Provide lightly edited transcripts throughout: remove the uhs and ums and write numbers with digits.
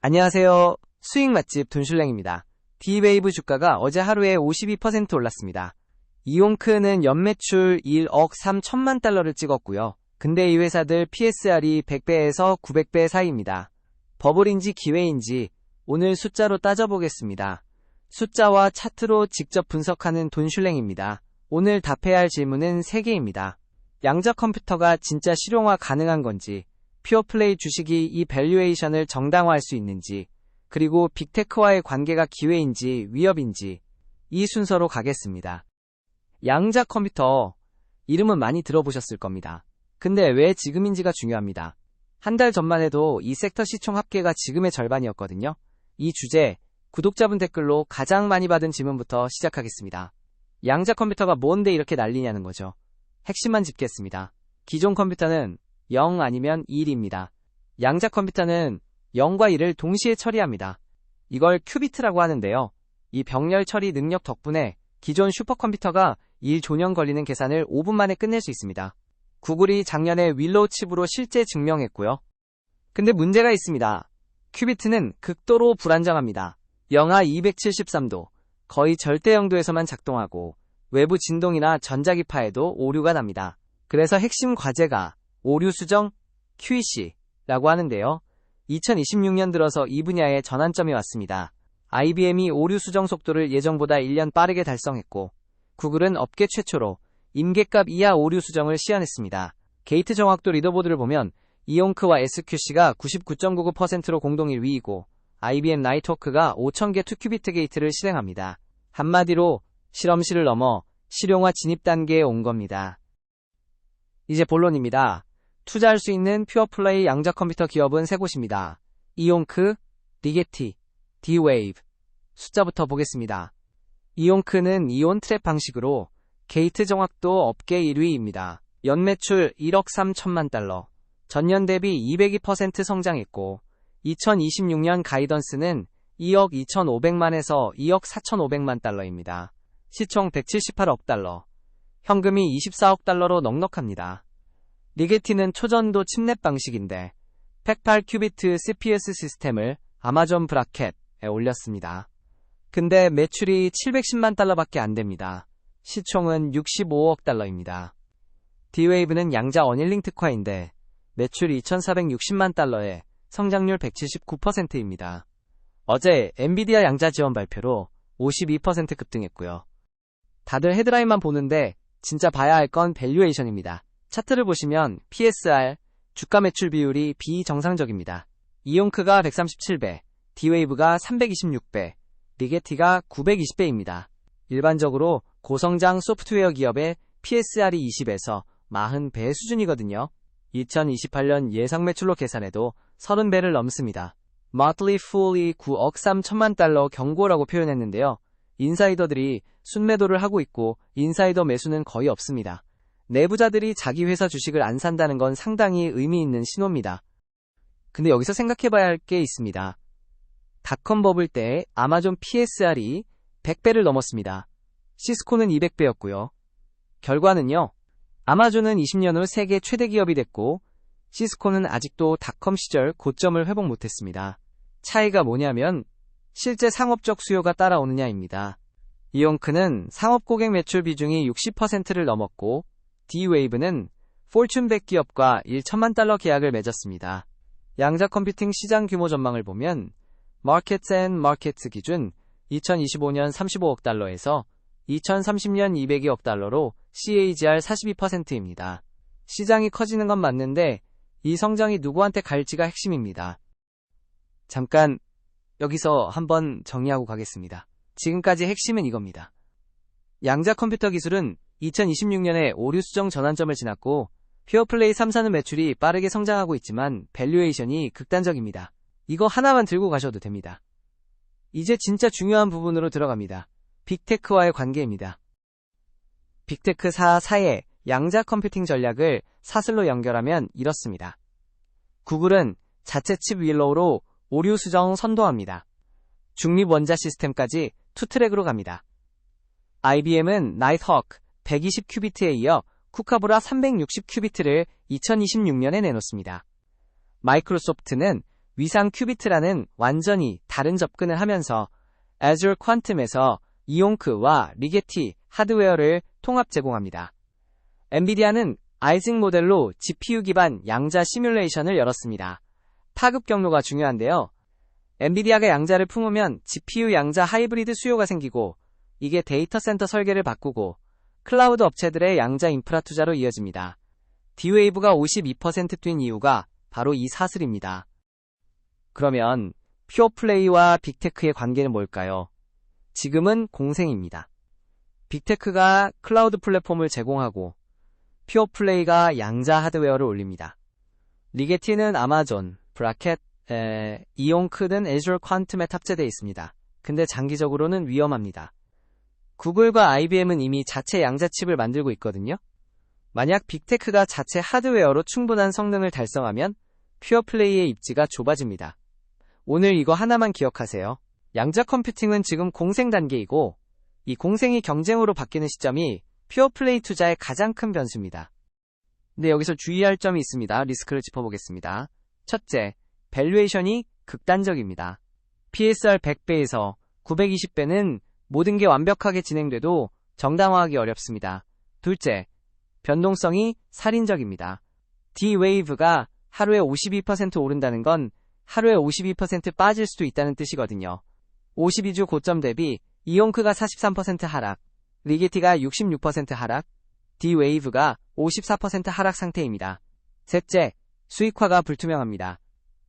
안녕하세요. 수익 맛집 돈슐랭입니다. D-웨이브 주가가 어제 하루에 52% 올랐습니다. 이온크는 연매출 1억 3천만 달러를 찍었고요. 근데 이 회사들 PSR이 100배에서 900배 사이입니다. 버블인지 기회인지 오늘 숫자로 따져보겠습니다. 숫자와 차트로 직접 분석하는 돈슐랭입니다. 오늘 답해야 할 질문은 3개입니다. 양자 컴퓨터가 진짜 실용화 가능한 건지, 퓨어플레이 주식이 이 밸류에이션을 정당화할 수 있는지, 그리고 빅테크와의 관계가 기회인지 위협인지, 이 순서로 가겠습니다. 양자 컴퓨터, 이름은 많이 들어보셨을 겁니다. 근데 왜 지금인지가 중요합니다. 한 달 전만 해도 이 섹터 시총 합계가 지금의 절반이었거든요. 이 주제, 구독자분 댓글로 가장 많이 받은 질문부터 시작하겠습니다. 양자 컴퓨터가 뭔데 이렇게 난리냐는 거죠. 핵심만 짚겠습니다. 기존 컴퓨터는 0 아니면 1입니다. 양자 컴퓨터는 0과 1을 동시에 처리합니다. 이걸 큐비트라고 하는데요. 이 병렬 처리 능력 덕분에 기존 슈퍼컴퓨터가 1조년 걸리는 계산을 5분 만에 끝낼 수 있습니다. 구글이 작년에 윌로우 칩으로 실제 증명했고요. 근데 문제가 있습니다. 큐비트는 극도로 불안정합니다. 영하 273도, 거의 절대 영도에서만 작동하고 외부 진동이나 전자기파에도 오류가 납니다. 그래서 핵심 과제가 오류 수정 QEC라고 하는데요. 2026년 들어서 이 분야에 전환점이 왔습니다. IBM이 오류 수정 속도를 예정보다 1년 빠르게 달성했고, 구글은 업계 최초로 임계값 이하 오류 수정을 시연했습니다. 게이트 정확도 리더보드를 보면 이온크와 SQC가 99.99%로 공동 1위이고 IBM 나이트워크가 5000개 2큐비트 게이트를 실행합니다. 한마디로 실험실을 넘어 실용화 진입 단계에 온 겁니다. 이제 본론입니다. 투자할 수 있는 퓨어플레이 양자 컴퓨터 기업은 3곳입니다. 이온크, 리게티, D-웨이브. 숫자부터 보겠습니다. 이온크는 이온 트랩 방식으로 게이트 정확도 업계 1위입니다. 연매출 1억 3천만 달러, 전년 대비 202% 성장했고 2026년 가이던스는 2억 2,500만에서 2억 4,500만 달러입니다. 시총 178억 달러, 현금이 24억 달러로 넉넉합니다. 리게티는 초전도 칩넷 방식인데 108큐비트 CPS 시스템을 아마존 브라켓에 올렸습니다. 근데 매출이 710만 달러밖에 안 됩니다. 시총은 65억 달러입니다. D-웨이브는 양자 어닐링 특화인데 매출 2,460만 달러에 성장률 179%입니다. 어제 엔비디아 양자 지원 발표로 52% 급등했고요. 다들 헤드라인만 보는데 진짜 봐야 할 건 밸류에이션입니다. 차트를 보시면 PSR, 주가 매출 비율이 비정상적입니다. 이온크가 137배, D-웨이브가 326배, 리게티가 920배입니다. 일반적으로 고성장 소프트웨어 기업의 PSR이 20에서 40배 수준이거든요. 2028년 예상 매출로 계산해도 30배를 넘습니다. Motley Fool이 9억 3천만 달러 경고라고 표현했는데요. 인사이더들이 순매도를 하고 있고 인사이더 매수는 거의 없습니다. 내부자들이 자기 회사 주식을 안 산다는 건 상당히 의미 있는 신호입니다. 근데 여기서 생각해봐야 할 게 있습니다. 닷컴 버블 때 아마존 PSR이 100배를 넘었습니다. 시스코는 200배였고요. 결과는요. 아마존은 20년 후 세계 최대 기업이 됐고 시스코는 아직도 닷컴 시절 고점을 회복 못했습니다. 차이가 뭐냐면 실제 상업적 수요가 따라오느냐입니다. 이온크는 상업 고객 매출 비중이 60%를 넘었고 D-웨이브는 포춘 100 기업과 1천만 달러 계약을 맺었습니다. 양자 컴퓨팅 시장 규모 전망을 보면 마켓스 앤 마켓스 기준 2025년 35억 달러에서 2030년 202억 달러로 CAGR 42%입니다. 시장이 커지는 건 맞는데 이 성장이 누구한테 갈지가 핵심입니다. 잠깐 여기서 한번 정리하고 가겠습니다. 지금까지 핵심은 이겁니다. 양자 컴퓨터 기술은 2026년에 오류 수정 전환점을 지났고 퓨어플레이 3사는 매출이 빠르게 성장하고 있지만 밸류에이션이 극단적입니다. 이거 하나만 들고 가셔도 됩니다. 이제 진짜 중요한 부분으로 들어갑니다. 빅테크와의 관계입니다. 빅테크 사의 양자 컴퓨팅 전략을 사슬로 연결하면 이렇습니다. 구글은 자체 칩 윌로우로 오류 수정 선도합니다. 중립 원자 시스템까지 투트랙으로 갑니다. IBM은 나이트워크 120큐비트에 이어 쿠카브라 360큐비트를 2026년에 내놓습니다. 마이크로소프트는 위상 큐비트라는 완전히 다른 접근을 하면서 Azure Quantum에서 이온크와 리게티 하드웨어를 통합 제공합니다. 엔비디아는 아이징 모델로 GPU 기반 양자 시뮬레이션을 열었습니다. 파급 경로가 중요한데요. 엔비디아가 양자를 품으면 GPU 양자 하이브리드 수요가 생기고 이게 데이터 센터 설계를 바꾸고 클라우드 업체들의 양자 인프라 투자로 이어집니다. D-Wave가 52% 뛴 이유가 바로 이 사슬입니다. 그러면 퓨어플레이와 빅테크의 관계는 뭘까요? 지금은 공생입니다. 빅테크가 클라우드 플랫폼을 제공하고 퓨어플레이가 양자 하드웨어를 올립니다. 리게티는 아마존, 브라켓, 이온크는 Azure Quantum에 탑재되어 있습니다. 근데 장기적으로는 위험합니다. 구글과 IBM은 이미 자체 양자칩을 만들고 있거든요. 만약 빅테크가 자체 하드웨어로 충분한 성능을 달성하면 퓨어플레이의 입지가 좁아집니다. 오늘 이거 하나만 기억하세요. 양자 컴퓨팅은 지금 공생 단계이고 이 공생이 경쟁으로 바뀌는 시점이 퓨어플레이 투자의 가장 큰 변수입니다. 근데 여기서 주의할 점이 있습니다. 리스크를 짚어보겠습니다. 첫째, 밸류에이션이 극단적입니다. PSR 100배에서 920배는 모든 게 완벽하게 진행돼도 정당화하기 어렵습니다. 둘째, 변동성이 살인적입니다. D-Wave가 하루에 52% 오른다는 건 하루에 52% 빠질 수도 있다는 뜻이거든요. 52주 고점 대비 이온크가 43% 하락, 리게티가 66% 하락, D-Wave가 54% 하락 상태입니다. 셋째, 수익화가 불투명합니다.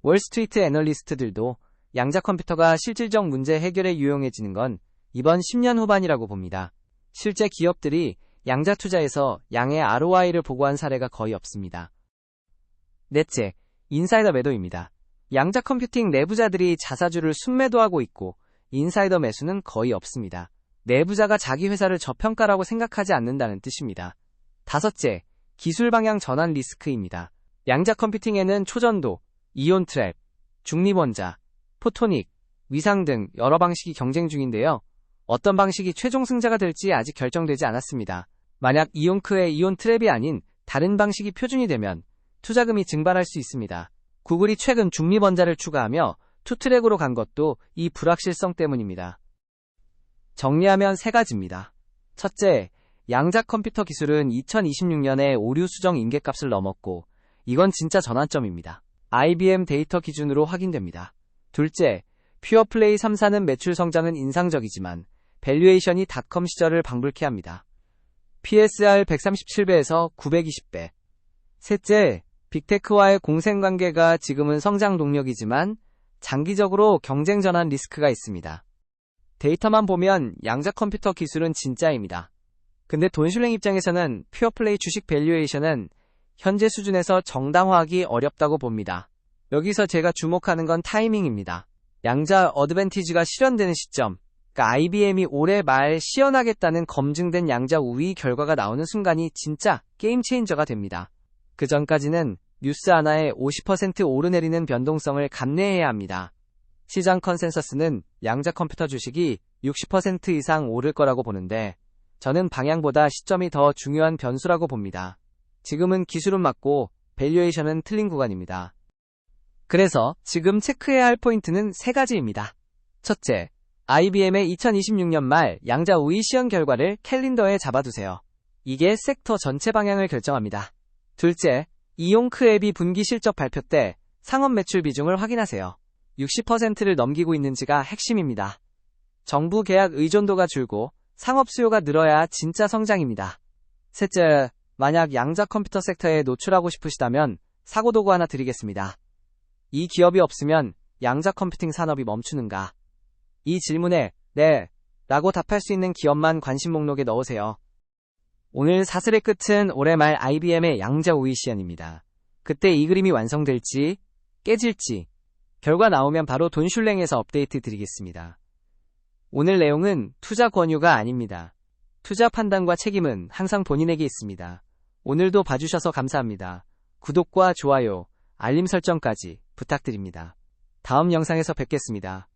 월스트리트 애널리스트들도 양자 컴퓨터가 실질적 문제 해결에 유용해지는 건 이번 10년 후반이라고 봅니다. 실제 기업들이 양자 투자에서 양의 ROI를 보고한 사례가 거의 없습니다. 넷째, 인사이더 매도입니다. 양자 컴퓨팅 내부자들이 자사주를 순매도하고 있고 인사이더 매수는 거의 없습니다. 내부자가 자기 회사를 저평가라고 생각하지 않는다는 뜻입니다. 다섯째, 기술 방향 전환 리스크입니다. 양자 컴퓨팅에는 초전도, 이온 트랩, 중립원자, 포토닉, 위상 등 여러 방식이 경쟁 중인데요. 어떤 방식이 최종 승자가 될지 아직 결정되지 않았습니다. 만약 이온크의 이온 트랩이 아닌 다른 방식이 표준이 되면 투자금이 증발할 수 있습니다. 구글이 최근 중립원자를 추가하며 투트랙으로 간 것도 이 불확실성 때문입니다. 정리하면 세 가지입니다. 첫째, 양자 컴퓨터 기술은 2026년에 오류 수정 인계값을 넘었고 이건 진짜 전환점입니다. IBM 데이터 기준으로 확인됩니다. 둘째, 퓨어플레이 3사는 매출 성장은 인상적이지만 밸류에이션이 닷컴 시절을 방불케 합니다. PSR 137배에서 920배. 셋째, 빅테크와의 공생관계가 지금은 성장 동력이지만 장기적으로 경쟁 전환 리스크가 있습니다. 데이터만 보면 양자 컴퓨터 기술은 진짜입니다. 근데 돈슐랭 입장에서는 퓨어플레이 주식 밸류에이션은 현재 수준에서 정당화하기 어렵다고 봅니다. 여기서 제가 주목하는 건 타이밍입니다. 양자 어드밴티지가 실현되는 시점, 그러니까 IBM이 올해 말 시연하겠다는 검증된 양자 우위 결과가 나오는 순간이 진짜 게임 체인저가 됩니다. 그 전까지는 뉴스 하나에 50% 오르내리는 변동성을 감내해야 합니다. 시장 컨센서스는 양자 컴퓨터 주식이 60% 이상 오를 거라고 보는데 저는 방향보다 시점이 더 중요한 변수라고 봅니다. 지금은 기술은 맞고 밸류에이션은 틀린 구간입니다. 그래서 지금 체크해야 할 포인트는 세 가지입니다. 첫째, IBM의 2026년 말 양자 우위 시연 결과를 캘린더에 잡아두세요. 이게 섹터 전체 방향을 결정합니다. 둘째, 이온크 앱이 분기 실적 발표 때 상업 매출 비중을 확인하세요. 60%를 넘기고 있는지가 핵심입니다. 정부 계약 의존도가 줄고 상업 수요가 늘어야 진짜 성장입니다. 셋째, 만약 양자 컴퓨터 섹터에 노출하고 싶으시다면 사고도구 하나 드리겠습니다. 이 기업이 없으면 양자 컴퓨팅 산업이 멈추는가? 이 질문에 네 라고 답할 수 있는 기업만 관심 목록에 넣으세요. 오늘 사슬의 끝은 올해 말 IBM의 양자 우위 시연입니다. 그때 이 그림이 완성될지 깨질지 결과 나오면 바로 돈슐랭에서 업데이트 드리겠습니다. 오늘 내용은 투자 권유가 아닙니다. 투자 판단과 책임은 항상 본인에게 있습니다. 오늘도 봐주셔서 감사합니다. 구독과 좋아요, 알림 설정까지 부탁드립니다. 다음 영상에서 뵙겠습니다.